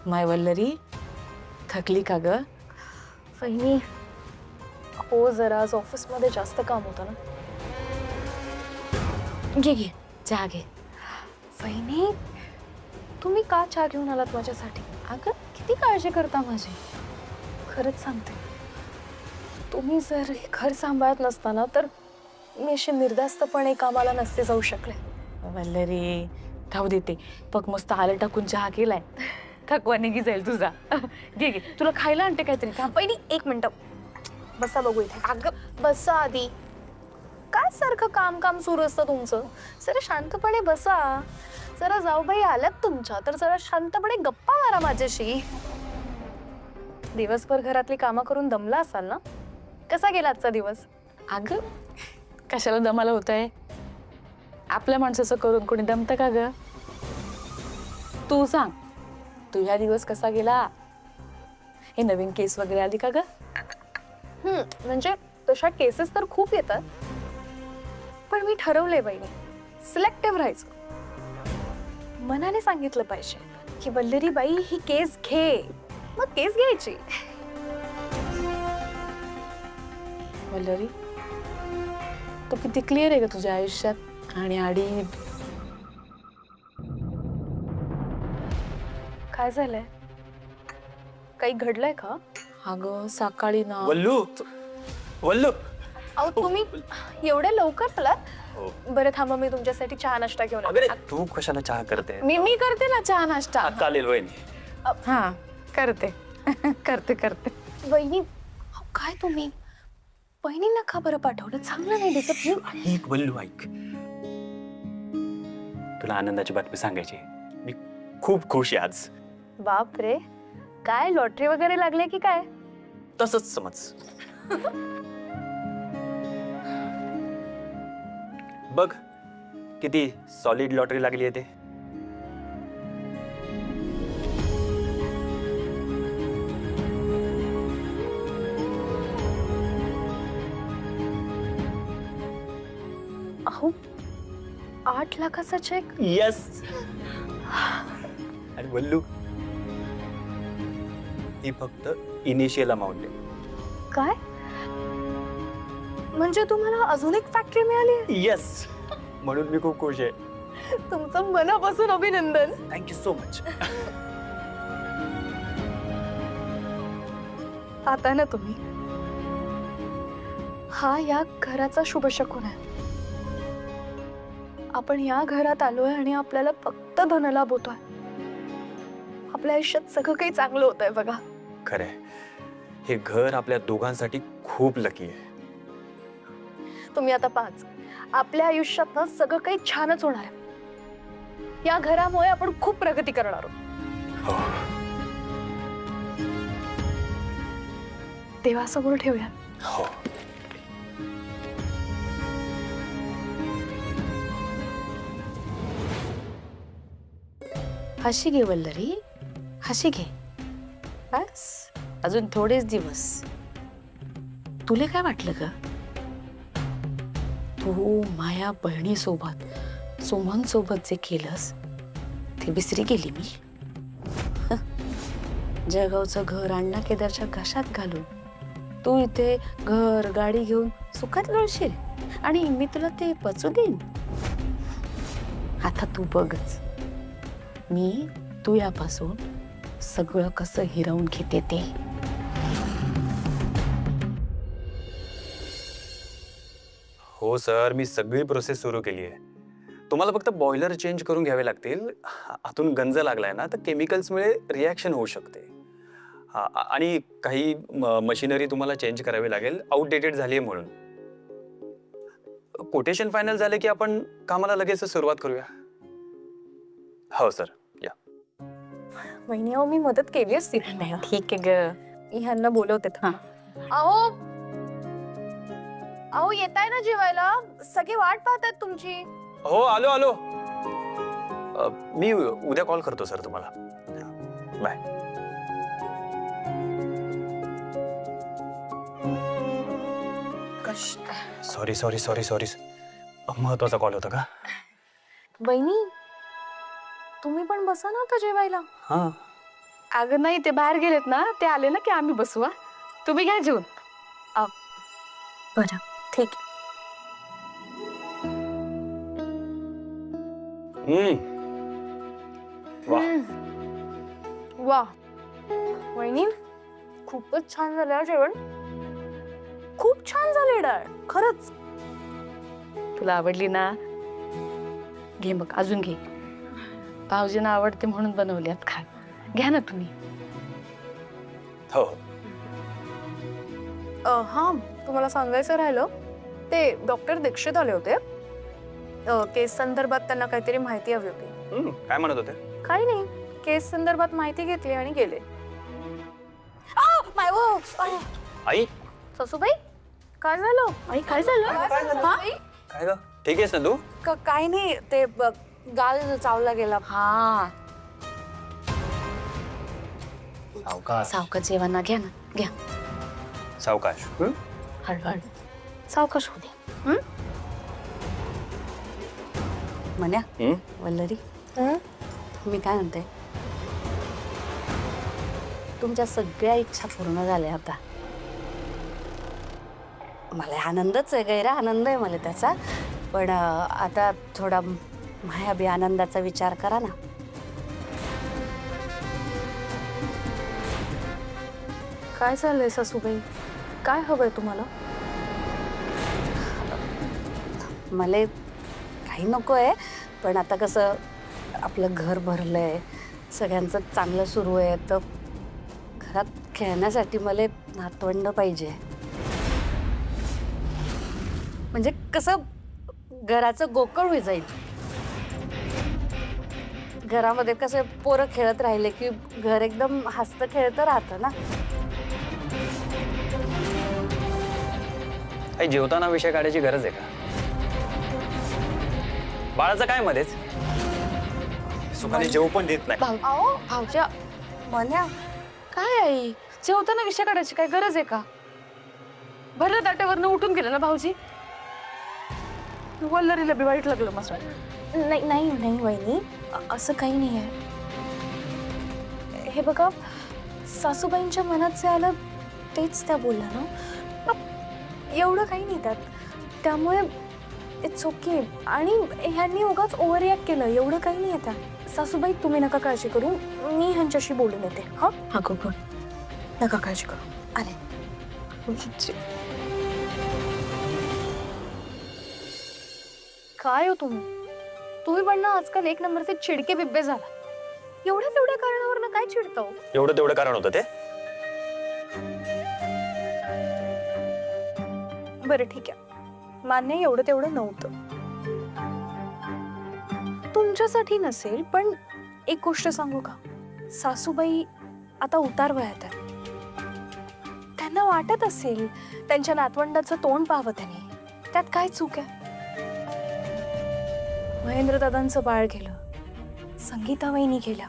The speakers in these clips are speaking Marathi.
माय वल्लरी, थकली का ग? वहिनी, हो जरा आज ऑफिसमध्ये जास्त काम होतं ना. घे घे चहा घे. वहिनी, तुम्ही का चहा घेऊन आलात माझ्यासाठी? अगं किती काळजी करता माझी. खरंच सांगते, तुम्ही जर हे घर सांभाळत नसताना तर मी अशी निर्धास्तपणे कामाला नसते जाऊ शकले. वल्लरी खाऊ देते. बघ मस्त आलं टाकून चहा केलाय. थकवा निघी जाईल तुझा. घे घे, तुला खायला आणते काहीतरी. थांब. वहिनी, एक मिनिट बसा बघू इथे. अगं बसा आधी. काय सारखं काम काम सुरू असतं तुमचं? जरा शांतपणे बसा. जरा जाऊबाई आल्यात तुमच्या तर जरा शांतपणे गप्पा मारा माझ्याशी. दिवसभर घरातली कामं करून दमला असाल ना? कसा गेला आजचा दिवस? अगं कशाला दमाला होत आहे? आपल्या माणसाचं करून कोणी दमतं का ग? तू सांग, तुझा दिवस कसा गेला? हे नवीन केस वगैरे आली का ग? म्हणजे तशा केसेस तर खूप येतात, पण मी ठरवलंय बाईने सिलेक्टिव्ह राहायचं. मनाने सांगितलं पाहिजे की वल्लरी बाई ही केस घे, मग केस घ्यायची. वल्लरी, तो किती क्लिअर आहे ग तुझ्या आयुष्यात आणि आडी. काय झालंय? काही घडलंय का? अगं सकाळी ना. वल्लू, वल्लू. अहो तुम्ही एवढ्या लवकर आलात? हो. बरं थांबा, मी तुमच्यासाठी चहा नाश्ता घेऊन अगं आले. तू कशाला चहा करते? मी करते ना चहा नाश्ता. चालेल वहिनी. हा करते. करते करते. वहिनी, अहो, काय तुम्ही वहिनींना का बरं पाठवलं? चांगलं नाही दिसत. ऐक वल्लू, ऐक. तुला आनंदाची बातमी सांगायची. मी खूप खुश आहे आज. बाप रे, काय लॉटरी वगैरे लागले की काय? तसंच समज. बघ किती सॉलिड लॉटरी लागली आहे ते. अहो 8 लाखाचा चेक. येस. आणि वल्लू, ही फक्त इनिशियल अमाऊंट आहे. काय म्हणजे तुम्हाला अजून एक फॅक्टरी मिळाली? येस, म्हणून मी खूप खुश आहे. तुमचं मनापासून अभिनंदन. Thank you so much. आता ना तुम्ही, हा या घराचा शुभ शकुन आहे. आपण या घरात आलोय आणि आपल्याला फक्त धनलाभ होतोय. आपल्या आयुष्यात सगळं काही चांगलं होत आहे बघा. खरंय, हे घर आपल्या दोघांसाठी खूप लकी आहे. तुम्ही आता पाच, आपल्या आयुष्यात ना सगळं काही छानच होणार आहे. या घरामुळे आपण खूप प्रगती करणार आहोत. हो. देवासमोर ठेवूया. हो. हशी घे वल्लरी, हशी घे. बस अजून थोडेच दिवस. तुला काय वाटलं ग? तू माया बहिणीसोबत, सुमन सोबत जे केलंस ते विसरी गेली मी. जळगावचं घर अण्णा केदारच्या घशात घालून तू इथे घर गाडी घेऊन सुखात लोळशील आणि मी तुला ते पचू देईन. आता तू बघच, मी तू यापासून सगळं कसं हिरावून घेते ते. हो सर, मी सगळी प्रोसेस सुरू केली आहे. तुम्हाला फक्त बॉयलर चेंज करून घ्यावे लागतील. आतून गंज लागलाय ना, तर केमिकल्समुळे रिॲक्शन होऊ शकते. आणि काही मशिनरी तुम्हाला चेंज करावी लागेल, आउटडेटेड झाली आहे म्हणून. कोटेशन फायनल झाले की आपण कामाला लगेच सुरुवात करूया. हो सर, या. वहिनी, अहो मी मदत केली असती. नाही ठीक आहे ग. ह्यांना बोलवते. अहो अहो येताय ना जेवायला? सगळे वाट पाहतात तुमची. हो आलो आलो. मी उद्या कॉल करतो सर तुम्हाला. Bye. Sorry sorry sorry sorry, महत्वाचा कॉल होता का? वहिनी, तुम्ही पण बसा ना आता जेवायला. हा, अगं नाही, ते बाहेर गेलेत ना, ते आले ना की आम्ही बसू. हा, तुम्ही घ्या जेवून. बरं ठीक वा. वा वहिनी खूपच छान झालं हा जेवण. खूप छान झाले डाळ खरंच. तुला आवडली ना? घे मग, अजून घे. भाऊजींना आवडते म्हणून बनवली आहेत, खा. घ्या ना तुम्ही. हो. हा तुम्हाला सांगायचं राहिलं, ते डॉक्टर दीक्षित आले होते. केस संदर्भात त्यांना काहीतरी माहिती हवी होती. काय म्हणत होते? काही नाही, केस संदर्भात माहिती घेतली आणि गेले. आई सासूबाई काय झालं? आई काय झालं? हा? काय ग, ठीक आहेस ना तू? काय नाही, ते गाल चावला गेला. हा, सावकाश सावकाश जेवण घ्या ना, घ्या. सावकाश. हळूहळू. सावकाश होऊ दे. म्हण्या वल्लरी, मी काय म्हणते, तुमच्या सगळ्या इच्छा पूर्ण झाल्या आता. मला आनंदच आहे, गैरा आनंद आहे मला त्याचा. पण आता थोडा माया बी आनंदाचा विचार करा ना. काय चाललंय सासूबाई? काय हवंय तुम्हाला? मला काही नको आहे, पण आता कसं आपलं घर भरलंय, सगळ्यांचं चांगलं सुरू आहे, तर घरात खेळण्यासाठी मला नातवंड पाहिजे. म्हणजे कसं घराचं गोकळ होई जाईल. घरामध्ये कसं पोरं खेळत राहिले की घर एकदम हसतं खेळतं राहतं ना. काही जेवताना विषय काढायची गरज आहे का? बाळाचं काय मध्येच? सुखाने जेवू पण देत नाही. भाऊच्या म्हण्या काय आई, जेवताना विषय काढायची काय गरज आहे का? भरलं ताट्यावरनं उठून गेलं ना भाऊजी. वल्लरीला बी वाईट लागलं मस्त. नाही नाही नाही वहिनी, असं काही नाही आहे. हे बघा, सासूबाईंच्या मनात जे आलं तेच त्या बोलल्या ना. एवढं काही नाही त्यात, त्यामुळे इट्स ओके. आणि ह्यांनी उगाच ओव्हर रिॲक्ट केलं, एवढं काही नाही आहे त्यात. सासूबाई तुम्ही नका काळजी करू, मी ह्यांच्याशी बोलून येते. हा हा गो गो, नका काळजी करू. आले. काय हो तुम्ही पण ना आजकाल एक नंबरचे चिडके बिब्बे झाला. एवढ्या कारणावर काय चिडतो? एवढं तेवढं कारण होतं ते? बरं ठीक आहे, मान्य आहे, एवढं तेवढं नव्हतं. तुमच्यासाठी नसेल, पण एक गोष्ट सांगू का? सासूबाई आता उतार वयात आहेत. त्यांना वाटत असेल त्यांच्या नातवंडाचं तोंड पाहावं त्यांनी. त्यात काय चूक आहे? महेंद्र दादांचं बाळ गेलं, संगीता वहिनी गेल्या,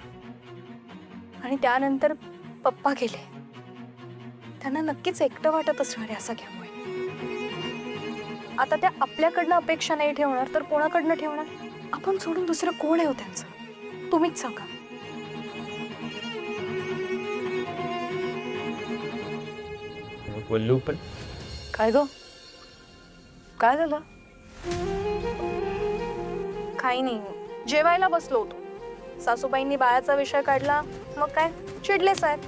आणि त्यानंतर पप्पा गेले. त्यांना नक्कीच एकटं वाटत असणार आहे असं सगळ्यामुळे. आता त्या आपल्याकडनं अपेक्षा नाही ठेवणार तर कोणाकडनं ठेवणार? आपण सोडून दुसरं कोण आहे हो त्यांचं? तुम्हीच सांगा. बोलू पण काय ग, काय झालं? काही नाही, जेवायला बसलो होतो. सासूबाईंनी बाळाचा विषय काढला, मग काय चिडलेच आहेत.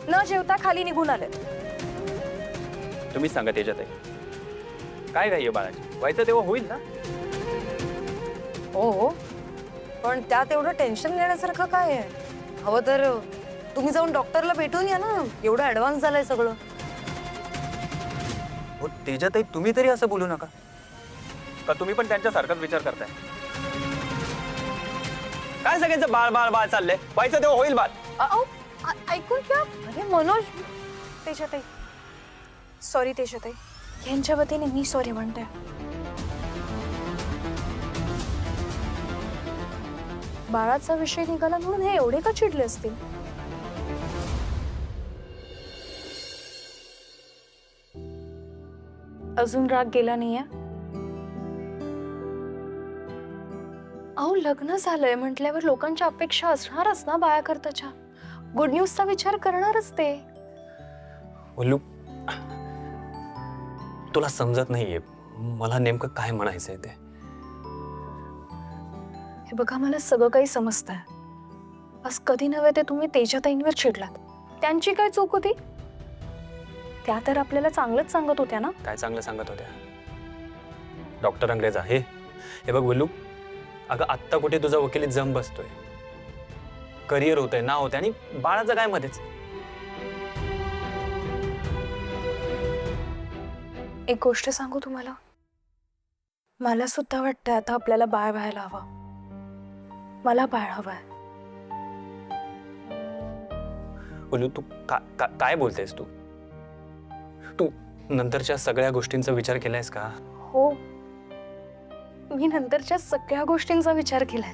न जेवता खाली निघून आले. तुम्हीच सांगा त्याच्यात आहे काय घाई आहे बाळाची? व्हायचं तेव्हा होईल ना. हो, पण त्यात एवढं टेन्शन घेण्यासारखं काय आहे? हवं तर तुम्ही जाऊन डॉक्टरला भेटून या ना, एवढं ऍडव्हान्स झालंय सगळं. हो त्याच्यातही तुम्ही तरी असं बोलू नका. का तुम्ही पण त्यांच्यासारखाच विचार करताय? काय सगळ्यांचं बाळ बाळ बाळ चाललंय? व्हायचं तेव्हा होईल बाळ. ऐकून घ्या. अरे मनोज, तेजताई सॉरी. तेजताई, यांच्या वतीने मी सॉरी म्हणते. बाळाचा विषय निघाला म्हणून हे एवढे का चिडले असतील? अजून राग गेला नाहीये? अहो, लग्न झालंय म्हटल्यावर लोकांच्या अपेक्षा असणारच ना बाळाकरताच्या. गुड न्यूजचा विचार करणारच ते. बोलू, तुला समजत नाहीये मला नेमकं काय म्हणायचंय ते. हे बघा, मला सगळं काही समजतंय. बस कधी नव्हे ते तुम्ही तेजाताईंवर चिडलात. त्यांची काय चूक होती? त्या तर आपल्याला चांगलंच सांगत होत्या ना. काय चांगलं सांगत होत्या? डॉक्टर अंग्रेज आहे. हे बघ बोलू, अगं आत्ता कुठे तुझा वकिलीत जम बसतोय, करिअर होतंय, नाव होतंय, आणि बाळाचं काय मध्येच. एक गोष्ट सांगू तुम्हाला, मला सुद्धा वाटतं आता आपल्याला बाळ व्हायला हवं. मला बाळ हवंय. बोलू, तू काय बोलतेस? तू नंतरच्या सगळ्या गोष्टींचा विचार केलायस का? हो, मी नंतरच्या सगळ्या गोष्टींचा विचार केलाय.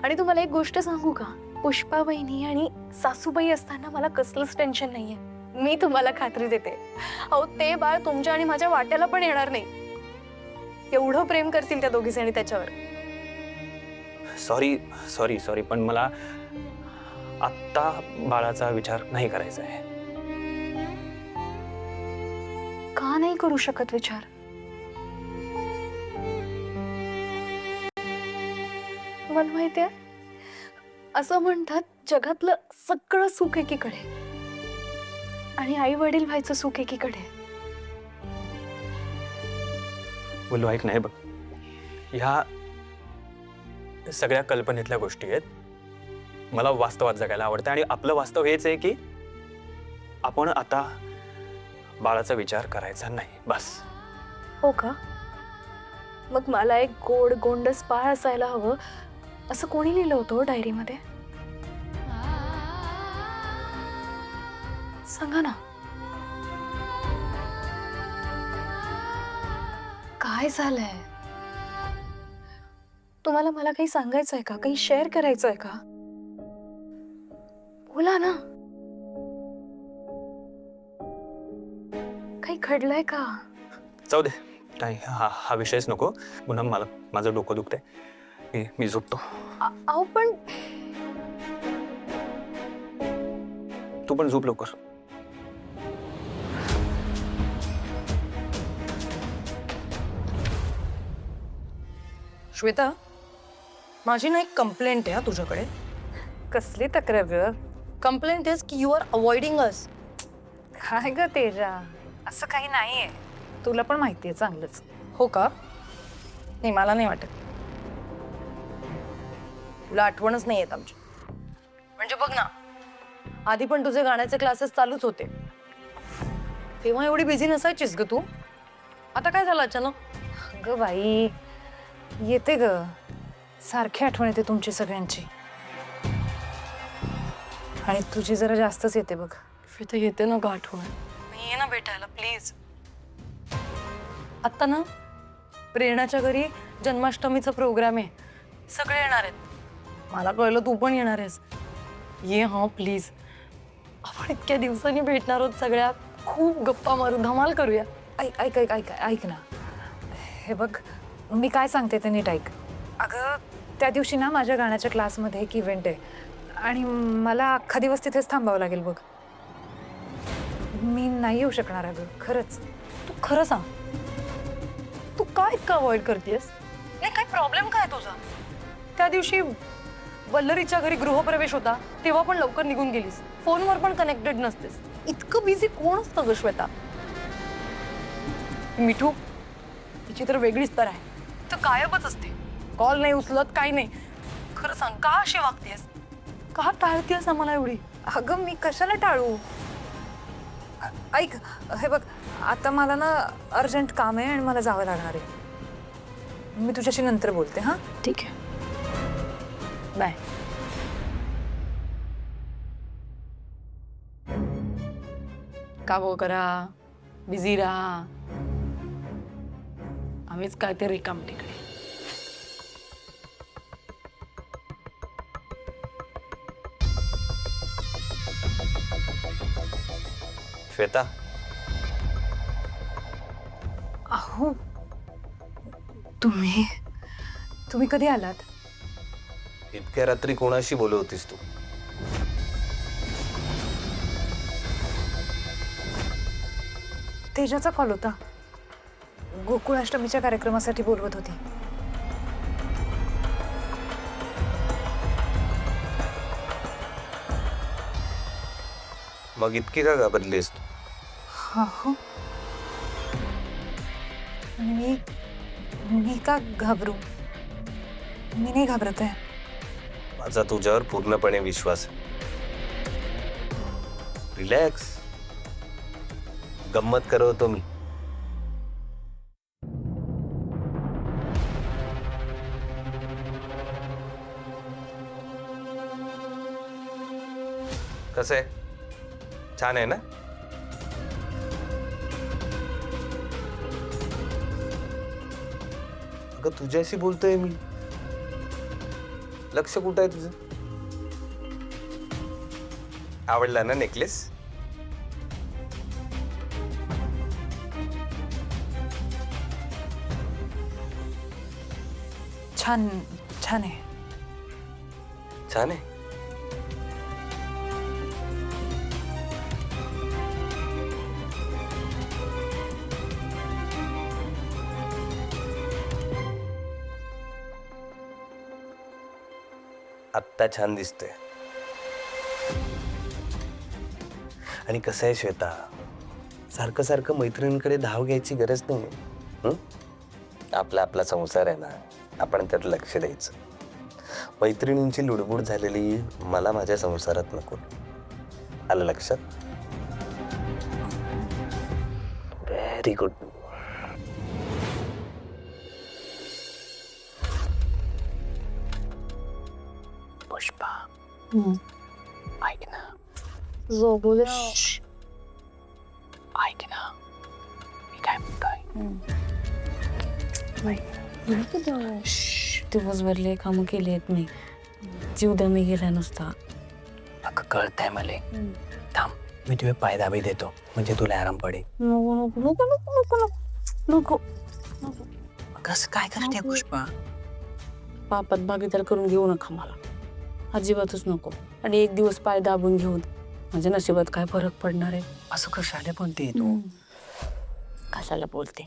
आणि तुम्हाला एक गोष्ट सांगू का, पुष्पा वहिनी आणि सासूबाई असताना मला कसलंच टेन्शन नाहीये. मी तुम्हाला खात्री देते, अहो ते बाळ तुमच्या आणि माझ्या वाट्याला पण येणार नाही. एवढं प्रेम करतील त्या दोघी जणी त्याच्यावर. सॉरी सॉरी सॉरी, पण मला आत्ता बाळाचा विचार नाही करायचा आहे. का नाही करू शकत विचार? मला माहितीये, असं म्हणतात जगातलं सगळं सुख एकीकडे आणि आई वडील व्हायचं सुख एकीकडे. बोलू, ऐक नाही बघ, ह्या सगळ्या कल्पनेतल्या गोष्टी आहेत. मला वास्तवात जगायला आवडतं, आणि आपलं वास्तव हेच आहे की आपण आता बाळाचा विचार करायचा नाही, बस. हो का? मग मला एक गोड गोंडस बाळ असायला हवं असं कोणी लिहिलं होतं डायरीमध्ये? सांगा ना. काय झालंय? तुम्हाला मला काही सांगायचं आहे का? काही शेअर करायचं आहे का? बोला ना. काही घडलंय का? जाऊ दे, नाही, हा विषयच नको. पुन्हा माझं डोकं दुखतंय, मी झोपतो. अहो पण तू पण झोप लवकर. श्वेता, माझी ना एक कंप्लेंट आहे तुझ्याकडे. कसली तक्रार ग? कंप्लेंट इज की यू आर अवॉइडिंग अस. काय ग तेजा, असं काही नाहीये. तुला पण माहितीये चांगलंच. हो का? नाही, मला नाही वाटत. तुला आठवणच नाही येत आमची. म्हणजे बघ ना, आधी पण तुझे गाण्याचे क्लासेस चालूच होते, तेव्हा एवढी बिझी नसायचीस ग तू. आता काय झालं अचानक? ग बाई, येते ग, सारखी आठवण येते तुमची सगळ्यांची. आणि तुझी जरा जास्तच येते बघ. श्वेता, येते ना ग आठवण. ये ना भेटायला प्लीज. आता ना प्रेरणाच्या घरी जन्माष्टमीचा प्रोग्राम आहे, सगळे येणार आहेत. मला कळलं तू पण येणार आहेस. ये हा प्लीज. आपण इतक्या दिवसांनी भेटणार आहोत, सगळ्या खूप गप्पा मारू, धमाल करूया. ऐक ऐक ऐक ऐक ऐक ना. हे बघ, मी काय सांगते ते नीट ऐक. अगं त्या दिवशी ना माझ्या गाण्याच्या क्लासमध्ये एक इव्हेंट आहे आणि मला अख्खा दिवस तिथेच थांबावं लागेल बघ. मी नाही येऊ शकणार अगं, खरंच. तू खरं सांग, तू काय इतकं अवॉइड करतेस? नाही, काय प्रॉब्लेम काय तुझा? त्या दिवशी वल्लरीच्या घरी गृहप्रवेश होता, तेव्हा पण लवकर निघून गेलीस, फोनवर पण कनेक्टेड नसतेस. इतकं बिझी कोण असतं ग श्वेता? मिठू, तिची तर वेगळीच तर आहे, तर गायबच असते, कॉल नाही उचलत, काही नाही. खरं सांग, का अशी वागतेस? का टाळतेस आम्हाला एवढी? अगं मी कशाला टाळू? ऐक, हे बघ, आता मला ना अर्जंट काम आहे आणि मला जावं लागणार आहे. मी तुझ्याशी नंतर बोलते. हां, ठीक आहे, बाय. काम करा, बिझी राहा, आम्हीच काय ते रिकाम तिकडे. श्वेता, अहो तुम्ही कधी आलात? इतक्या रात्री कोणाशी बोलत होतीस तू? तेजाचा कॉल होता. गोकुळाष्टमीच्या कार्यक्रमासाठी बोलवत होती. मग इतकी का घाबरलीस तू? हा हो. आणि मी का घाबरू? मी नाही घाबरत आहे. माझा तुझ्यावर पूर्णपणे विश्वास आहे. रिलॅक्स. गंमत करवतो मी. कसं आहे? छान आहे ना? अगं तुझ्याशी बोलतोय मी. लक्ष कुठं आहे तुझं? आवडला ना नेकलेस? छान छान आहे. छान आहे. आत्ता छान दिसतोय. आणि कसं आहे श्वेता, सारखं सारखं मैत्रिणींकडे धाव घ्यायची गरज नाही. हं? आपला आपला संसार आहे ना, आपण त्यात लक्ष द्यायचं. मैत्रिणींची लुडबुड झालेली मला माझ्या संसारात नको. आलं लक्षात? Very good. पुष्पा, ऐक ना. जो बोल ऐक ना, मी काय म्हणतोय. दिवसभर लय कामं केली आहेत मी. जीव दमी गेला नुसता. अगं कळतंय मला. थांब, मी तुझे पायदाबी देतो म्हणजे तुला आराम पडेल. नको नको नको नको नको नको नको. कसं काय करते पुष्पा? पापात भागीदार करून घेऊ नका मला. अजिबातच नको. आणि एक दिवस पाय दाबून घेऊन म्हणजे नशिबात काय फरक पडणार आहे? असं कशाला बोलते तू? कशाला बोलते?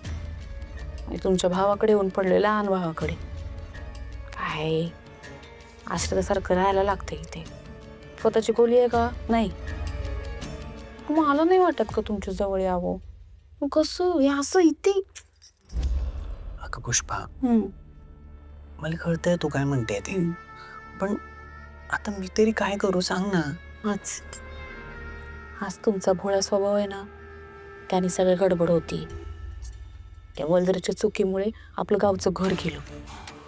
आणि तुमच्या भावाकडे येऊन पडले, लहान भावाकडे. काय आश्रयासारखं राहायला लागतं इथे. स्वतःची खोली आहे का? नाही. मला नाही वाटत का तुमच्या जवळ यावं. मग कसं हे असं इथे? अगं पुष्पा, मला कळतंय तू काय म्हणते ते, पण आता मी तरी काय करू सांग ना. आज तुमचा भोळा स्वभाव आहे ना, त्याने सगळं गडबड होती. त्या वल्दरीच्या चुकीमुळे आपलं गावचं घर गेलं.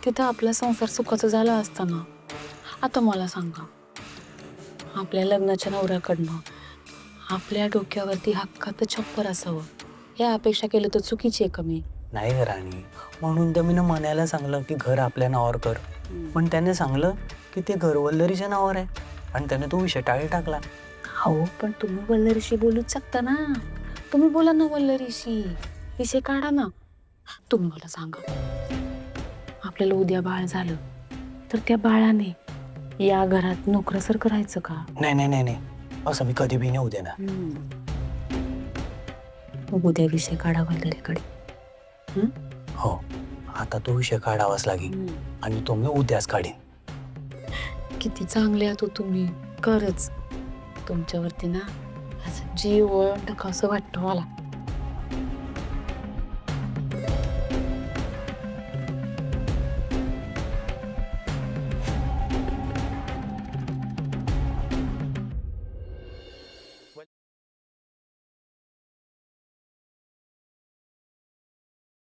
तिथं आपला संसार सुखाचा झाला असताना आता मला सांगा, आपल्या लग्नाच्या नवऱ्याकडनं आपल्या डोक्यावरती हक्काचं छप्पर असावं या अपेक्षा केलं तर चुकीची आहे कमी? नाही ग राणी, म्हणून तर मी म्हणायला सांगलं की घर आपल्या नावावर कर. पण त्याने सांगलं की ते घर वल्लरीच्या नावावर आहे आणि त्याने तो विषय टाळी टाकला. हो, पण तुम्ही वल्लरीशी बोलूच शकता ना. तुम्ही बोला ना वल्लरीशी, विषय काढा ना. तुम्ही मला सांगा, आपल्याला उद्या बाळ झालं तर त्या बाळाने या घरात नोकरासारखं राहायचं का? नाही नाही नाही नाही, असं मी कधी बी नाही देणार. मग उद्या विषय काढा वल्लरीकडे. हो, आता तो विषय काढावाच लागेल आणि तो मी उद्याच काढेन. किती चांगले आहात हो तुम्ही, खरंच. तुमच्यावरती ना असं जीव टाका असं वाटतं मला.